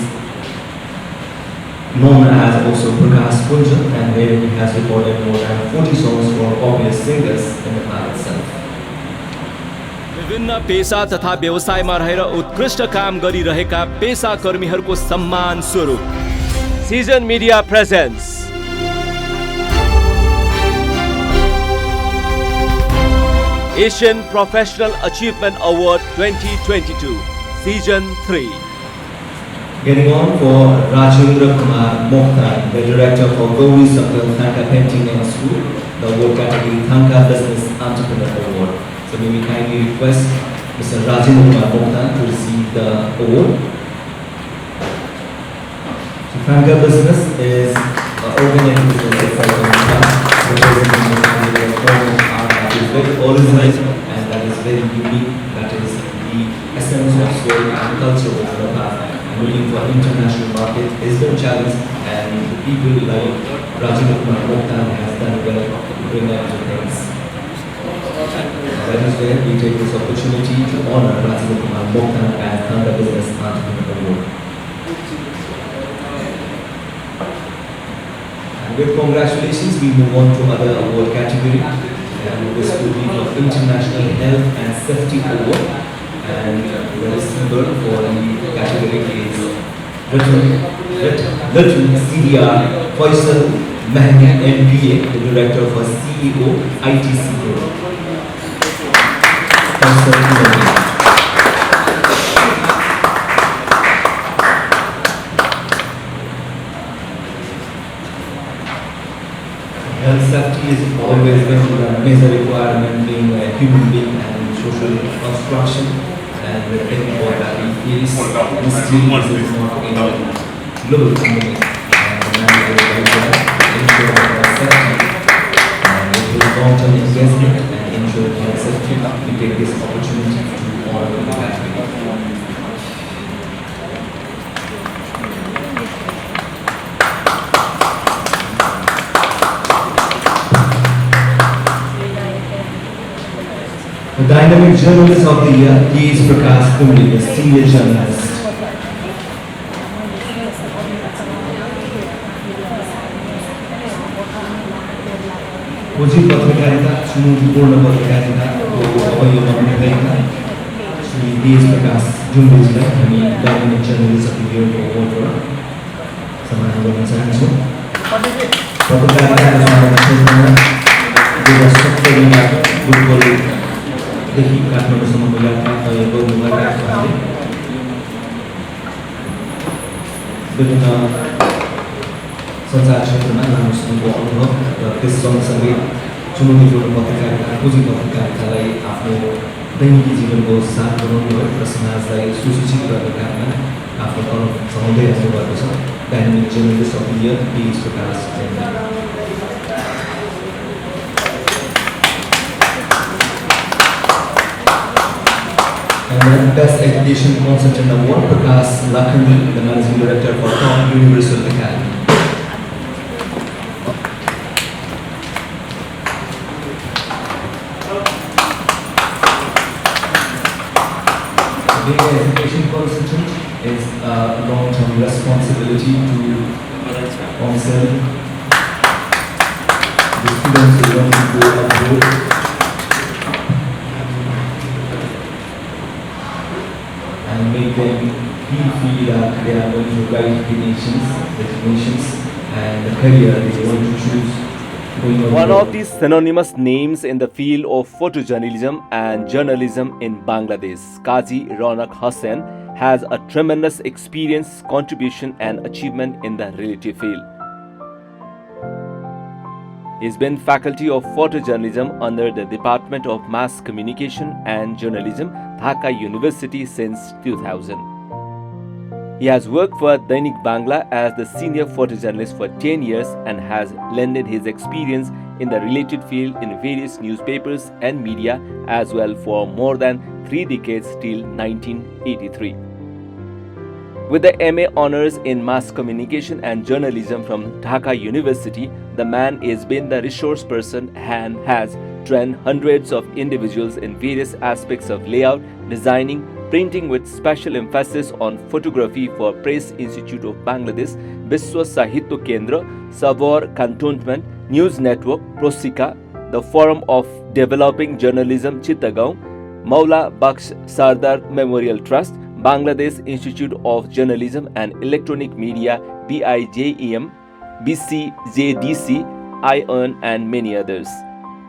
known as also Prakash Kunja, and where he has recorded more than 40 songs for popular singers in Nepal itself. विभिन्न पेशा तथा व्यवसायमा रहेर उत्कृष्ट काम गरिरहेका पेशाकर्मीहरूको सम्मान स्वरूप season media presents Asian Professional Achievement Award 2022 Season 3. Getting on for Rajendra Kumar Mokhtar, the director for Gauri Sakal Thanka Painting and School, the award category Thanka Business Entrepreneur Award. So may we kindly request Mr. Rajendra Kumar Mokhtar to receive the award. So Thanka Business is an organized business that representing the form of art that is very original and that is very unique, that is the essence of soul and culture of Nepal. Looking for international market is the challenge, and the people like Rajendra Kumar Mokhtar has done well to bring that to things. That is where we take this opportunity to honor Rajendra Kumar Mokhtar as Thanka Business Entrepreneur Award. And with congratulations, we move on to other award category, and this will be for International Health and Safety Award. And the receiver for the category is Little CDR Faisal Mahdi MBA, the director for CEO ITC Group. Health safety is always been a major requirement, being a human being and social construction. And we're thinking about that we face mysteries is not in a global community. And ensure that safety and with long-term investment and ensure that safety, we take this opportunity to honor the category. The Dynamic Journalist of the Year is Prakash Kumli, the senior journalist. उचित पत्रकारिता, सुरुचिपूर्ण पत्रकारिता अवयवमा भएका श्री देश प्रकाश जुम्बेजीलाई हामी dynamic journalist of the इयरको अवार्डबाट सम्मान गर्न चाहन्छौँ। पत्रकारिता र समाचार क्षेत्रमा सत्तरीबाट फुटबलदेखि काठमाडौँसम्म मुलाकात गर्नुभएका उहाँले विभिन्न सञ्चार क्षेत्रमा लामो समयको अनुभव र त्यस सँगसँगै चुनौतीपूर्ण पत्रकारिता खोजी पत्रकारितालाई आफ्नो दैनिकी जीवनको साथ बनाउनु र समाजलाई सुशिक्षित गर्ने काममा आफ्नो कलम चलाउँदै आउनुभएको छ। Dynamic journalist of the year Tej Prakash Jain. And then Best Education Consultant Award, Prakash Lakhani, the Managing Director for Tom Universal Academy. Being an education consultant is a long-term responsibility to counsel the students who want to go abroad and make them feel free that they are going to guide the nations and the career they want to choose. One of the synonymous names in the field of photojournalism and journalism in Bangladesh, Qazi Ronak Hussain, has a tremendous experience, contribution and achievement in the related field. He's been faculty of photojournalism under the Department of Mass Communication and Journalism, Dhaka University since 2000. He has worked for Dainik Bangla as the senior photojournalist for 10 years and has lended his experience in the related field in various newspapers and media as well for more than 3 decades till 1983. With the MA honors in Mass Communication and Journalism from Dhaka University, the man has been the resource person and has trained hundreds of individuals in various aspects of layout, designing, printing with special emphasis on photography for Press Institute of Bangladesh, Biswa Sahitya Kendra, Savor Cantonment, News Network, Prosika, the Forum of Developing Journalism Chittagong, Maula Baksh Sardar Memorial Trust, Bangladesh Institute of Journalism and Electronic Media, BIJEM, BCJDC, ION and many others.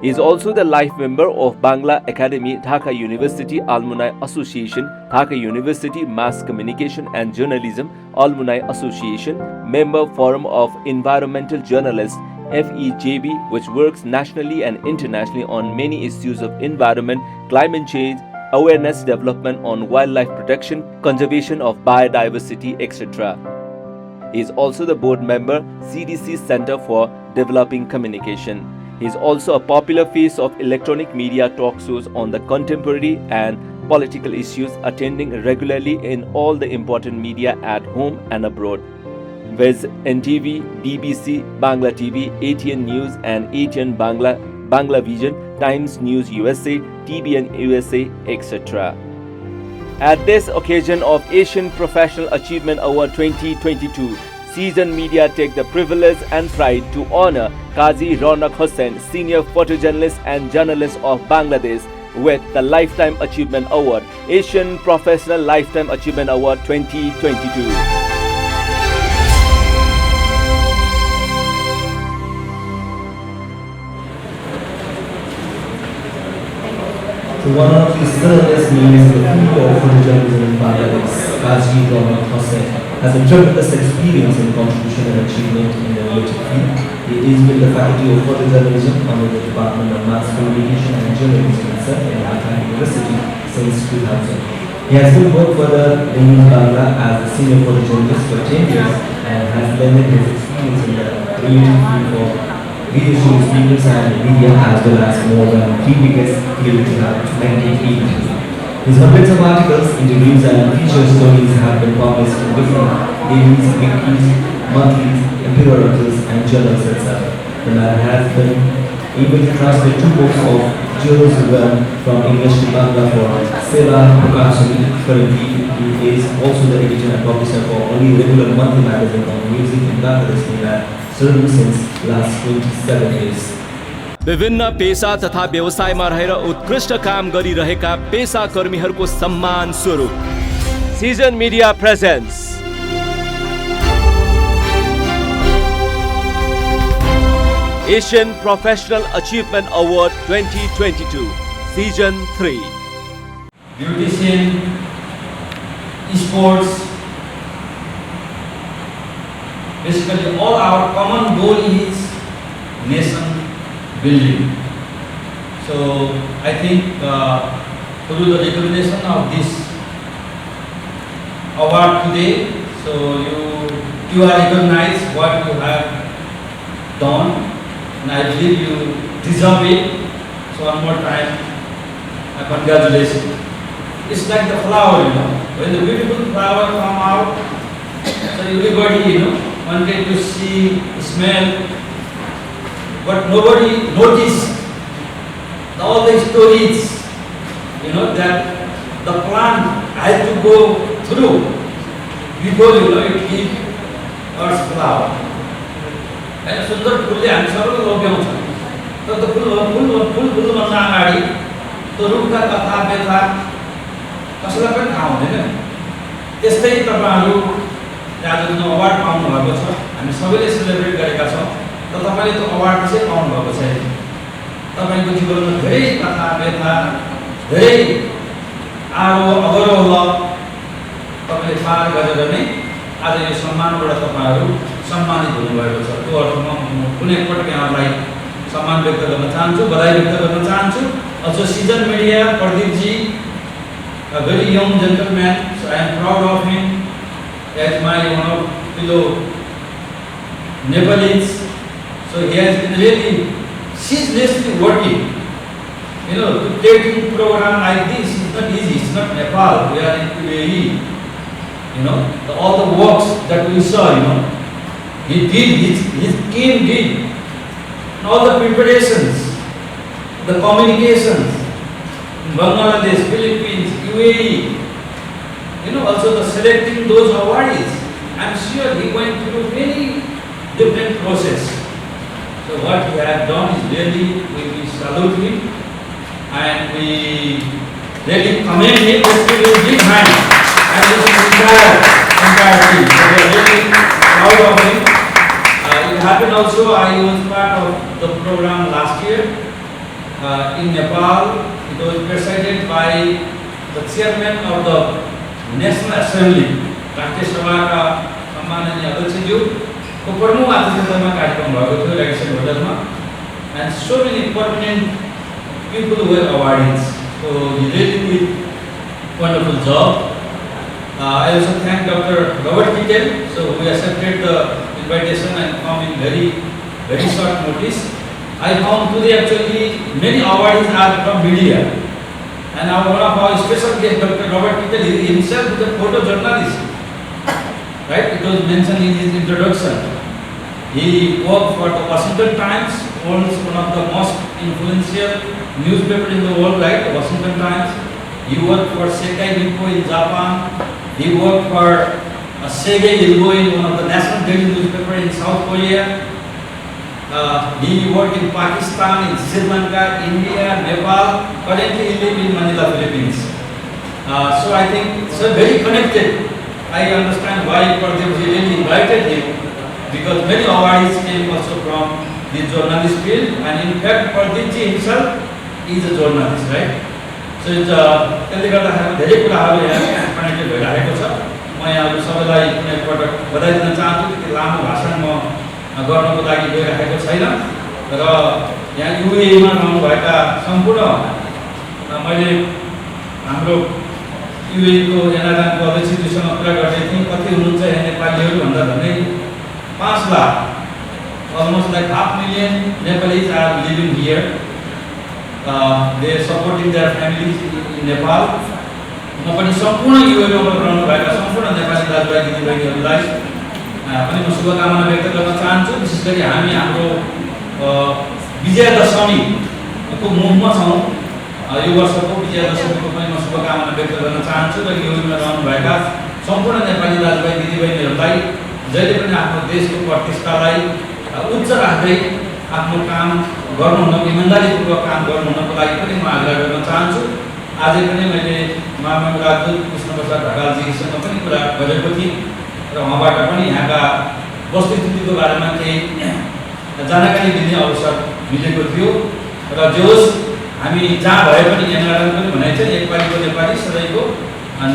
He is also the life member of Bangla Academy, Dhaka University Alumni Association, Dhaka University Mass Communication and Journalism Alumni Association, Member Forum of Environmental Journalists, FEJB, which works nationally and internationally on many issues of environment, climate change, awareness development on wildlife protection, conservation of biodiversity, etc. He is also the board member, CDC Center for Developing Communication. He is also a popular face of electronic media talk shows on the contemporary and political issues, attending regularly in all the important media at home and abroad. Viz NTV, BBC, Bangla TV, ATN News and ATN Bangla, Bangla Vision, Times News USA, TBN USA, etc. At this occasion of Asian Professional Achievement Award 2022, Season Media take the privilege and pride to honor Qazi Ronak Hussain, Senior Photojournalist and Journalist of Bangladesh, with the Lifetime Achievement Award, Asian Professional Lifetime Achievement Award 2022. So one of the earliest names in the field of photojournalism in Bangladesh, Qazi Ronak Hussain, has a tremendous experience and contribution and achievement in the related field. He is with the Faculty of Photojournalism under the Department of Mass Communication and Journalism itself in Dhaka University since 2000. He has been worked for the Dainik Bangla as a senior photojournalist for 10 years and has lended his experience in the related field for video newspapers and media as well as more than 3 decades till 1983. His hundreds of articles, interviews and feature stories have been published in different dailies, weeklies, monthlies, periodicals and journals etc. The man has been able to translate 2 books of journals from English to Bangla for Seva Prakashani. Currently, he is also the editor and publisher for only regular monthly magazine on music in Bangladesh that served since last 27 years. विभिन्न पेशा तथा व्यवसायमा रहेर उत्कृष्ट काम गरिरहेका पेशाकर्मीहरूको सम्मान स्वरूप season media presents Asian Professional Achievement Award 2022, Season 3. Beautician, sports, basically all our common goal is nation building. So I think through the recognition of this award today, so you are recognized what you have done, and I believe you deserve it. So one more time, congratulations. It's like the flower, when the beautiful flower come out, so everybody, wanted to see, smell, but nobody noticed all the stories, that the plant has to go through before, it gives us flower. And सुन्दर फुलले हामी सबैले रोप्यौँ तर त्यो full भन्दा अगाडि त्यो रुखका कथा व्यथा कसैलाई पनि थाहा हुँदैन। त्यस्तै तपाईहरु आज जुन अवार्ड पाउनु भएको छ हामी सबैले सेलिब्रेट गरेका छौं र तपाईले त्यो अवार्ड चाहिँ पाउनु भएको छ। तपाईको जीवनमा धेरै कथा व्यथा धेरै आरोह अवरोह तपाईले पार गरेर नै आज यो सम्मानबाट तपाईहरु सम्मानित हुनुभएको छ। त्यो अर्थमा म कुनै पटक यहाँलाई सम्मान व्यक्त गर्न चाहन्छु, बधाई व्यक्त गर्न चाहन्छु। Also Season Media, Pradeep ji, a very young gentleman, so I am proud of him as my one of fellow Nepalese. So he has been really ceaselessly working. To take a program like this is not easy. It's not Nepal. We are in UAE. All the works that we saw, he did, his team did, and all the preparations, the communications in Bangladesh, Philippines, UAE, also the selecting those awardees. I'm sure he went through many different process. So what he has done is really, we salute him and we really commend him. Let's give him a big hand. And this entire team. So we are really proud of him. It happened also, I was part of the program last year in Nepal. It was presided by the chairman of the National Assembly, राष्ट्रिय सभा का सम्माननीय अध्यक्षज्यू को प्रमुख अतिथिमा कार्यक्रम भएको थियो election होटलमा, and so many prominent people were awardees. So he really did wonderful job. I also thank Dr. Robert Kittel, so we accepted the invitation and come in very short notice. I found today actually many awardees are from media, and one of our special guests, Dr. Robert Kittel, he himself is a photojournalist, right? It was mentioned in his introduction. He worked for the Washington Times, one of the most influential newspaper in the world, right? The Washington Times. He worked for Sekai Nippo in Japan. He worked for Segai Ilbo in one of the national daily newspaper in South Korea. He worked in Pakistan, in Sri Lanka, India, Nepal. Currently he lives in Manila, Philippines. So I think so very connected. I understand why Pradeep ji really invited him, because many awardees came also from the journalist field, and in fact Pradeep ji himself is a journalist, right? So it's त्यसले गर्दाखेरि धेरै कुराहरु यहाँ connected भइरहेको छ। म यहाँहरु सबैलाई कुनै पटक बधाई दिन चाहन्छु। त्यति लामो भाषण म गर्नको लागि गइरहेको छैन र यहाँ युएईमा रहनुभएका सम्पूर्ण मैले हाम्रो युएईको एनआरएनको अध्यक्षज्यूसँग कुरा गर्दै थिएँ, कति हुनुहुन्छ यहाँ नेपालीहरु भन्दा भन्दै 5 lakh, almost like 500,000 Nepalese are living here. They are supporting their families in Nepal. म पनि सम्पूर्ण युएईमा रहनुभएका सम्पूर्ण नेपाली दाजुभाइ दिदीबहिनीहरूलाई पनि म शुभकामना व्यक्त गर्न चाहन्छु। विशेष गरी हामी हाम्रो विजयादशमीको मुखमा छौँ। यो वर्षको विजयादशमीको पनि म शुभकामना व्यक्त गर्न चाहन्छु र युएईमा रहनुभएका सम्पूर्ण नेपाली दाजुभाइ दिदीबहिनीहरूलाई जहिले पनि आफ्नो देशको प्रतिष्ठालाई उच्च राख्दै आफ्नो काम गर्नुहुन, इमानदारीपूर्वक काम गर्नुहुनको लागि पनि म आग्रह गर्न चाहन्छु। आज पनि मैले माननीय राजदूत कृष्णप्रसाद ढकालजीसँग पनि कुरा गरेको थिएँ र उहाँबाट पनि यहाँका वस्तुस्थितिको बारेमा केही जानकारी दिने अवसर मिलेको थियो र जे होस् हामी जहाँ भए पनि एनआरएन पनि भनेको छ एकपालिको नेपाली सधैँको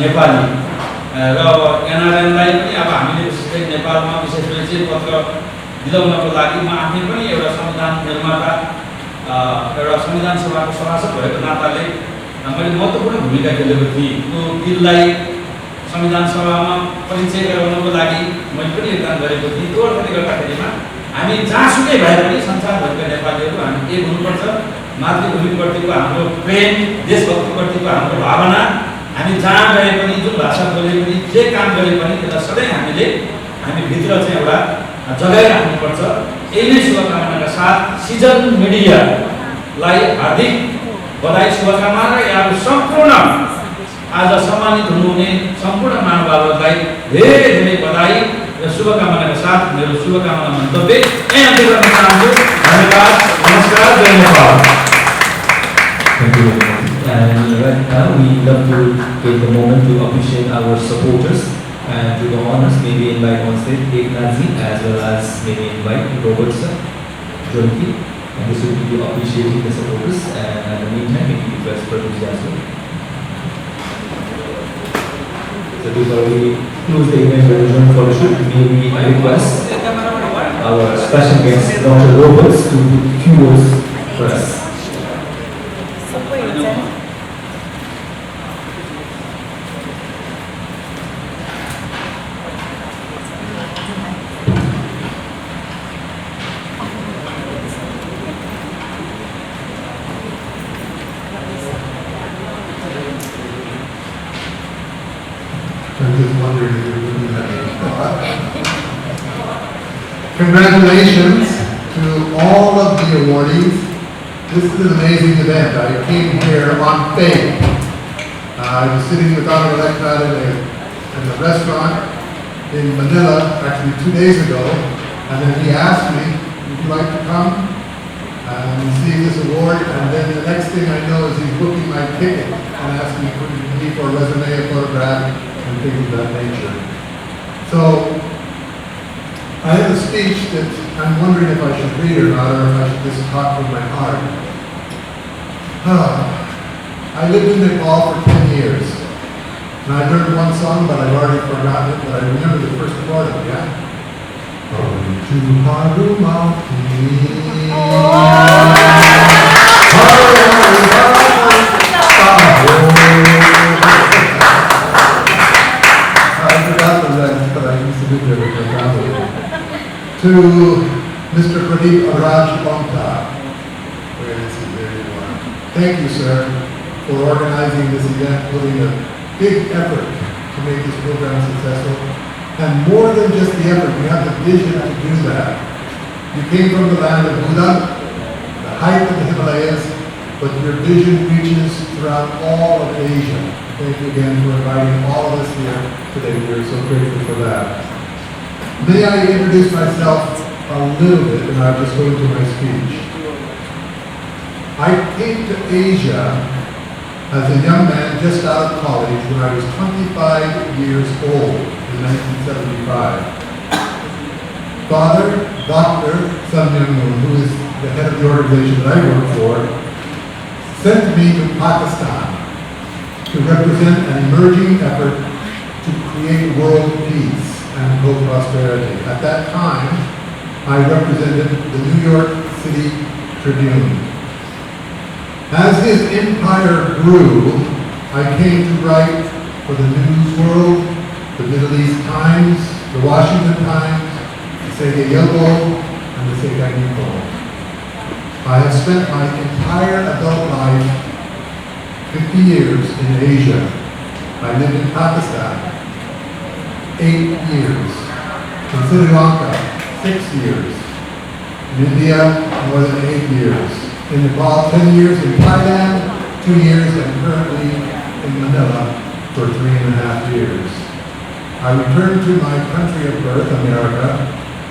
नेपाली र अब एनआरएनलाई पनि अब हामीले विशेष गरी नेपालमा विशेष गरी चाहिँ पत्र दिलाउनको लागि म आफै पनि एउटा संविधान निर्माता एउटा संविधान सभाको सभासद भएको नाताले मैले महत्त्वपूर्ण भूमिका खेलेको थिएँ। त्यो बिललाई संविधान सभामा परिचय गराउनको लागि मैले पनि योगदान गरेको थिएँ। त्यो अर्थले गर्दाखेरिमा हामी जहाँसुकै भए पनि संसारभरिका नेपालीहरू हामी एक हुनुपर्छ। मातृभूमिप्रतिको हाम्रो प्रेम, देशभक्तिप्रतिको हाम्रो भावना, हामी जहाँ गए पनि जुन भाषा बोले पनि जे काम गरे पनि त्यसलाई सधैँ हामी भित्र चाहिँ एउटा जगाइराख्नुपर्छ। यही नै शुभकामनाका साथ सिजन मिडियालाई हार्दिक बधाई शुभकामना र यहाँहरू सम्पूर्ण आज सम्मानित हुनुहुने सम्पूर्ण महानुभावहरूलाई धेरै धेरै बधाई र शुभकामनाका साथ मेरो शुभकामना मन्तव्य यही अन्त्य गर्न चाहन्छु। धन्यवाद, नमस्कार, जय Nepal. Thank you. And right now we love to take a moment to appreciate our supporters and do the honors, maybe invite on stage Eknathji as well as maybe invite Robert sir, Jonki, and this will be to appreciating the supporters. And in the meantime, maybe the first Prabhuji as well. So before we close the event with a joint photoshoot, may we request our special guest Dr. Roberts to put few words for us. I'm just wondering if you're looking at me. Congratulations to all of the awardees. This is an amazing event. I came here on faith. I was sitting with Honorable Eknath in a restaurant in Manila, actually 2 days ago, and then he asked me, would you like to come and receive this award? And then the next thing I know is he's booking my ticket and asking me for a resume, a photograph, and things of that nature. So, I have a speech that I'm wondering if I should read or not, or if I should just talk from my heart. I lived in Nepal for 10 years. And I learned one song, but I've already forgotten it, but I remember the first part of it, yeah? To Haru To Mr. Pradeep Araj Bongta. Where is he? There you are. Thank you, sir, for organizing this event, putting a big effort to make this program successful. And more than just the effort, you have the vision to do that. You came from the land of Buddha, the height of the Himalayas, but your vision reaches throughout all of Asia. Thank you again for inviting all of us here today. We're so grateful for that. May I introduce myself a little bit, and I'll just go into my speech. I came to Asia as a young man just out of college when I was 25 years old in 1975. Father, Dr. Sun Myung Moon, who is the head of the organization that I work for, sent me to Pakistan to represent an emerging effort to create world peace and co-prosperity. At that time, I represented the New York City Tribune. As his empire grew, I came to write for the News World, the Middle East Times, the Washington Times, the Sega Yogo, and the Sega Nipo. I have spent my entire adult life, 50 years, in Asia. I lived in Pakistan 8 years, in Sri Lanka 6 years, in India more than 8 years, in Nepal 10 years, in Thailand 2 years, and currently in Manila for 3.5 years. I returned to my country of birth, America,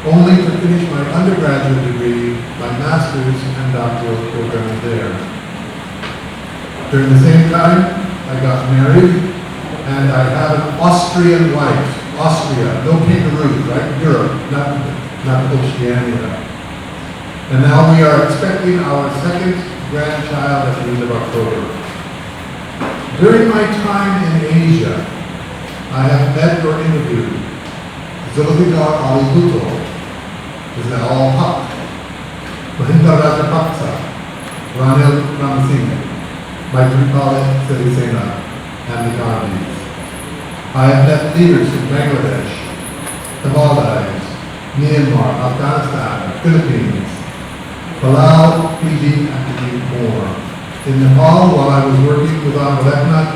only to finish my undergraduate degree, my master's and doctoral program there. During the same time, I got married, and I have an Austrian wife. Austria, no kangaroos, right? Europe, not Oceania. And now we are expecting our second grandchild at the end of October. During my time in Asia, I have met or interviewed Zulfikar Ali Bhutto, Zalal Haq, Mahinda Rajapaksa, Ranil Ramasinghe, Maithripala Sirisena, and the Awardees. I have met leaders in Bangladesh, the Maldives, Myanmar, Afghanistan, the Philippines, Palau, Fiji, and many more. In Nepal, while I was working with Honorable Eknath,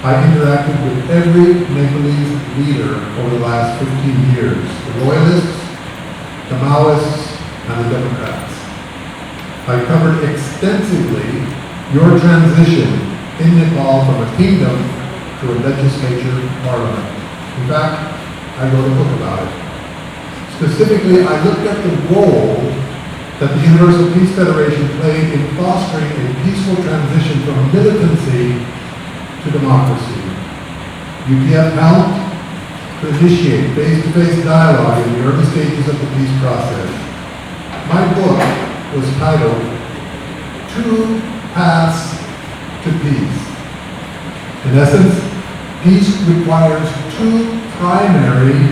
I interacted with every Nepalese leader over the last 15 years, the Royalists, the Maoists, and the Democrats. I covered extensively your transition in Nepal from a kingdom to a legislature parliament. In fact, I wrote a book about it. Specifically, I looked at the role that the Universal Peace Federation played in fostering a peaceful transition from militancy to democracy. UPF helped to initiate face-to-face dialogue in the early stages of the peace process. My book was titled, Two Paths to Peace. In essence, peace requires two primary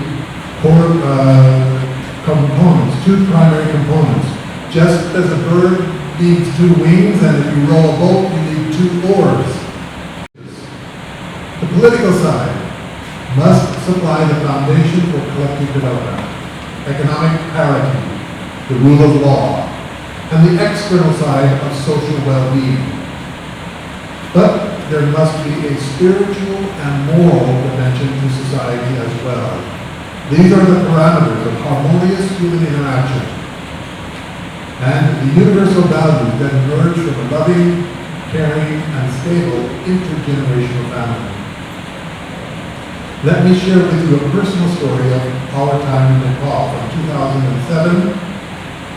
components. Just as a bird needs two wings, and if you row a boat, you need two oars. The political side must supply the foundation for collective development, economic parity, the rule of law, and the external side of social well-being. But there must be a spiritual and moral dimension to society as well. These are the parameters of harmonious human interaction and the universal values that emerge from a loving, caring, and stable intergenerational family. Let me share with you a personal story of our time in Nepal from 2007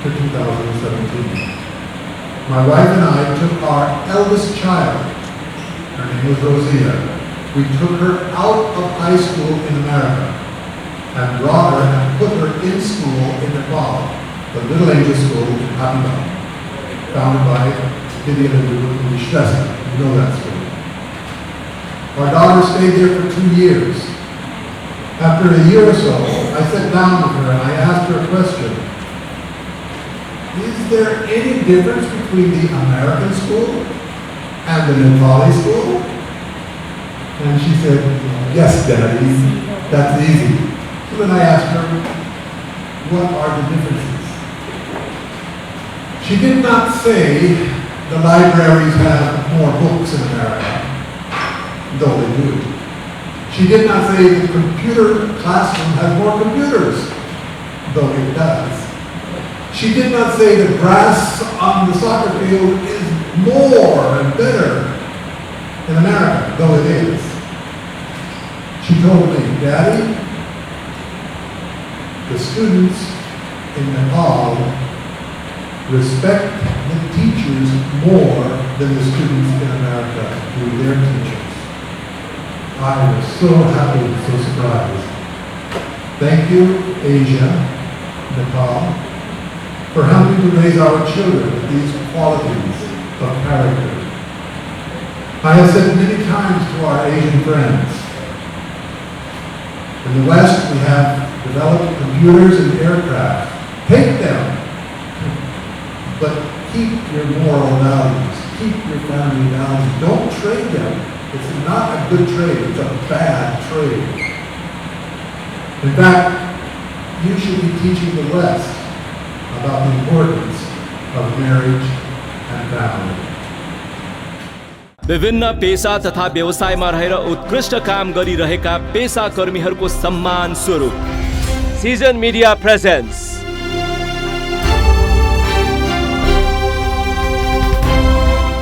to 2017. My wife and I took our eldest child, her name was Rosia. We took her out of high school in America and brought her and put her in school in Nepal, the Little Angel School in Habiba, founded by Gideon and Vishresa. You know that school. Our daughter stayed there for 2 years. After a year or so, I sat down with her and I asked her a question. Is there any difference between the American school and the Nepali school? And she said, yes, Daddy, that's easy. So then I asked her, what are the differences? She did not say the libraries have more books in America, though they do. She did not say the computer classroom has more computers, though it does. She did not say the grass on the soccer field is more and better in America, though it is. She told me, Daddy, the students in Nepal respect the teachers more than the students in America do their teachers. I was so happy and so surprised. Thank you, Asia, Nepal, for helping to raise our children with these qualities of character. I have said many times to our Asian friends, in the West we have developed computers and aircraft. Take them, but keep your moral values, keep your family values. Don't trade them. It's not a good trade, it's a bad trade. In fact, you should be teaching the West about the importance of marriage and family. विभिन्न पेशा तथा व्यवसायमा रहेर उत्कृष्ट काम गरिरहेका पेशाकर्मीहरूको सम्मान स्वरूप season media presents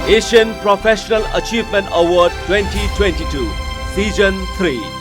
Asian Professional Achievement Award 2022 Season 3